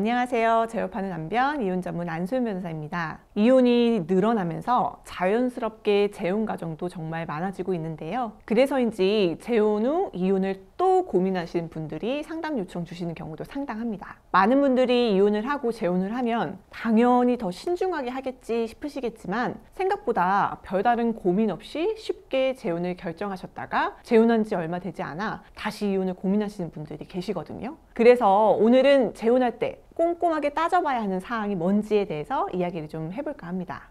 안녕하세요. 재혼하는 남편, 이혼 전문 안소연 변호사입니다. 이혼이 늘어나면서 자연스럽게 재혼 가정도 정말 많아지고 있는데요. 그래서인지 재혼 후 이혼을 또 고민하시는 분들이 상담 요청 주시는 경우도 상당합니다. 많은 분들이 이혼을 하고 재혼을 하면 당연히 더 신중하게 하겠지 싶으시겠지만 생각보다 별다른 고민 없이 쉽게 재혼을 결정하셨다가 재혼한 지 얼마 되지 않아 다시 이혼을 고민하시는 분들이 계시거든요. 그래서 오늘은 재혼할 때 꼼꼼하게 따져봐야 하는 사항이 뭔지에 대해서 이야기를 좀 해볼까 합니다.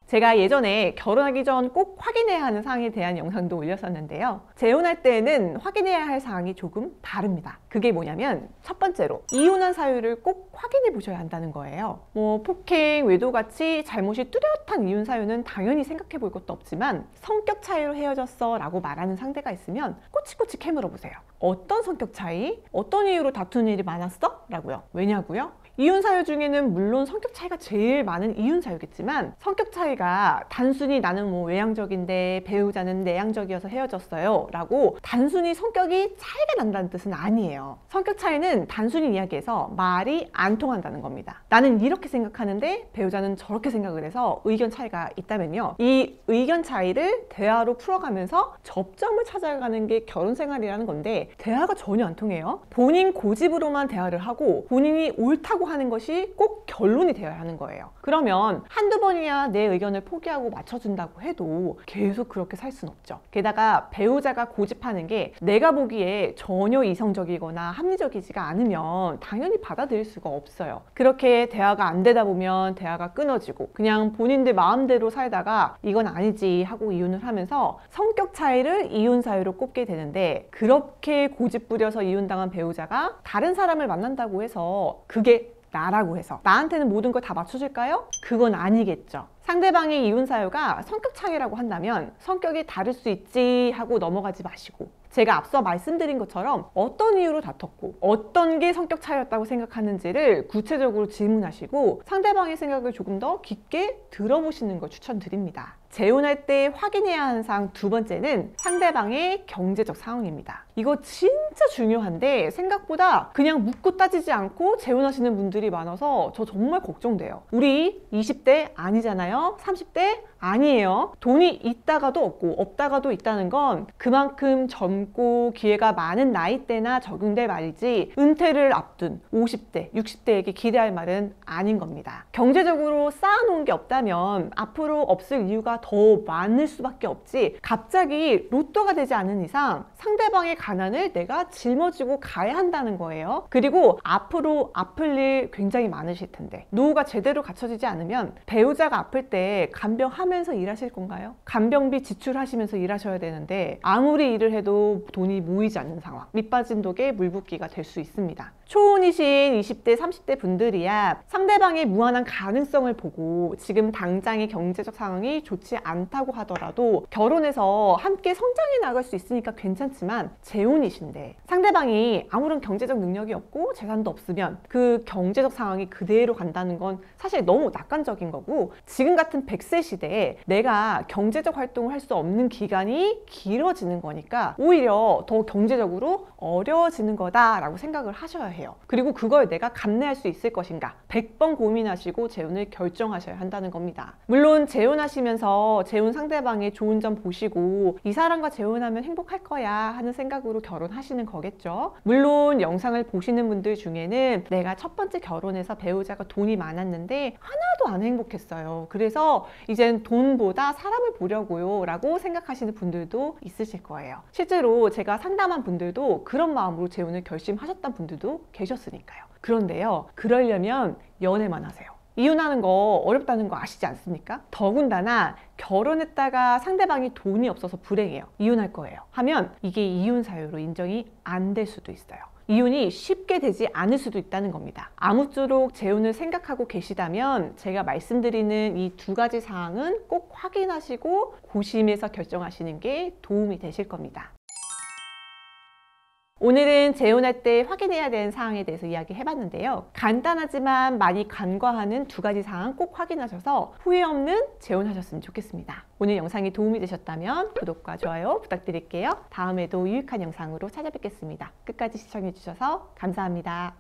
제가 예전에 결혼하기 전 꼭 확인해야 하는 사항에 대한 영상도 올렸었는데요. 재혼할 때는 확인해야 할 사항이 조금 다릅니다. 그게 뭐냐면 첫 번째로 이혼한 사유를 꼭 확인해 보셔야 한다는 거예요. 폭행, 외도같이 잘못이 뚜렷한 이혼 사유는 당연히 생각해 볼 것도 없지만 성격 차이로 헤어졌어 라고 말하는 상대가 있으면 꼬치꼬치 캐물어 보세요. 어떤 성격 차이? 어떤 이유로 다투는 일이 많았어? 라고요. 왜냐고요? 이혼 사유 중에는 물론 성격 차이가 제일 많은 이혼 사유겠지만 성격 차이가 단순히 나는 외향적인데 배우자는 내향적이어서 헤어졌어요 라고 단순히 성격이 차이가 난다는 뜻은 아니에요. 성격 차이는 단순히 이야기해서 말이 안 통한다는 겁니다. 나는 이렇게 생각하는데 배우자는 저렇게 생각을 해서 의견 차이가 있다면요. 이 의견 차이를 대화로 풀어가면서 접점을 찾아가는 게 결혼 생활이라는 건데 대화가 전혀 안 통해요. 본인 고집으로만 대화를 하고 본인이 옳다고 하는 것이 꼭 결론이 되어야 하는 거예요. 그러면 한두 번이야 내 의견을 포기하고 맞춰준다고 해도 계속 그렇게 살 순 없죠. 게다가 배우자가 고집하는 게 내가 보기에 전혀 이성적이거나 합리적이지가 않으면 당연히 받아들일 수가 없어요. 그렇게 대화가 안 되다 보면 대화가 끊어지고 그냥 본인들 마음대로 살다가 이건 아니지 하고 이혼을 하면서 성격 차이를 이혼 사유로 꼽게 되는데 그렇게 고집 부려서 이혼당한 배우자가 다른 사람을 만난다고 해서 그게 나라고 해서 나한테는 모든 걸 다 맞춰줄까요? 그건 아니겠죠. 상대방의 이혼 사유가 성격 차이라고 한다면 성격이 다를 수 있지 하고 넘어가지 마시고 제가 앞서 말씀드린 것처럼 어떤 이유로 다퉜고 어떤 게 성격 차이였다고 생각하는지를 구체적으로 질문하시고 상대방의 생각을 조금 더 깊게 들어보시는 걸 추천드립니다. 재혼할 때 확인해야 하는 사항 두 번째는 상대방의 경제적 상황입니다. 이거 진짜 중요한데 생각보다 그냥 묻고 따지지 않고 재혼하시는 분들이 많아서 저 정말 걱정돼요. 우리 20대 아니잖아요. 30대 아니에요. 돈이 있다가도 없고 없다가도 있다는 건 그만큼 젊고 기회가 많은 나이대나 적용될 말이지 은퇴를 앞둔 50대, 60대에게 기대할 말은 아닌 겁니다. 경제적으로 쌓아놓은 게 없다면 앞으로 없을 이유가 더 많을 수밖에 없지 갑자기 로또가 되지 않은 이상 상대방의 가난을 내가 짊어지고 가야 한다는 거예요. 그리고 앞으로 아플 일 굉장히 많으실 텐데 노후가 제대로 갖춰지지 않으면 배우자가 아플 때 간병하면서 일하실 건가요? 간병비 지출하시면서 일하셔야 되는데 아무리 일을 해도 돈이 모이지 않는 상황 밑빠진 독에 물붓기가 될 수 있습니다. 초혼이신 20대, 30대 분들이야 상대방의 무한한 가능성을 보고 지금 당장의 경제적 상황이 좋지 않다고 하더라도 결혼해서 함께 성장해 나갈 수 있으니까 괜찮지만 재혼이신데 상대방이 아무런 경제적 능력이 없고 재산도 없으면 그 경제적 상황이 그대로 간다는 건 사실 너무 낙관적인 거고 지금 같은 100세 시대에 내가 경제적 활동을 할 수 없는 기간이 길어지는 거니까 오히려 더 경제적으로 어려워지는 거다라고 생각을 하셔야 해요. 그리고 그걸 내가 감내할 수 있을 것인가 100번 고민하시고 재혼을 결정하셔야 한다는 겁니다. 물론 재혼하시면서 재혼 상대방의 좋은 점 보시고 이 사람과 재혼하면 행복할 거야 하는 생각으로 결혼하시는 거겠죠. 물론 영상을 보시는 분들 중에는 내가 첫 번째 결혼해서 배우자가 돈이 많았는데 하나도 안 행복했어요. 그래서 이젠 돈보다 사람을 보려고요 라고 생각하시는 분들도 있으실 거예요. 실제로 제가 상담한 분들도 그런 마음으로 재혼을 결심하셨던 분들도 계셨으니까요. 그런데요, 그러려면 연애만 하세요. 이혼하는 거 어렵다는 거 아시지 않습니까? 더군다나 결혼했다가 상대방이 돈이 없어서 불행해요. 이혼할 거예요. 하면 이게 이혼 사유로 인정이 안 될 수도 있어요. 이혼이 쉽게 되지 않을 수도 있다는 겁니다. 아무쪼록 재혼을 생각하고 계시다면 제가 말씀드리는 이 두 가지 사항은 꼭 확인하시고 고심해서 결정하시는 게 도움이 되실 겁니다. 오늘은 재혼할 때 확인해야 되는 사항에 대해서 이야기해봤는데요. 간단하지만 많이 간과하는 두 가지 사항 꼭 확인하셔서 후회 없는 재혼하셨으면 좋겠습니다. 오늘 영상이 도움이 되셨다면 구독과 좋아요 부탁드릴게요. 다음에도 유익한 영상으로 찾아뵙겠습니다. 끝까지 시청해주셔서 감사합니다.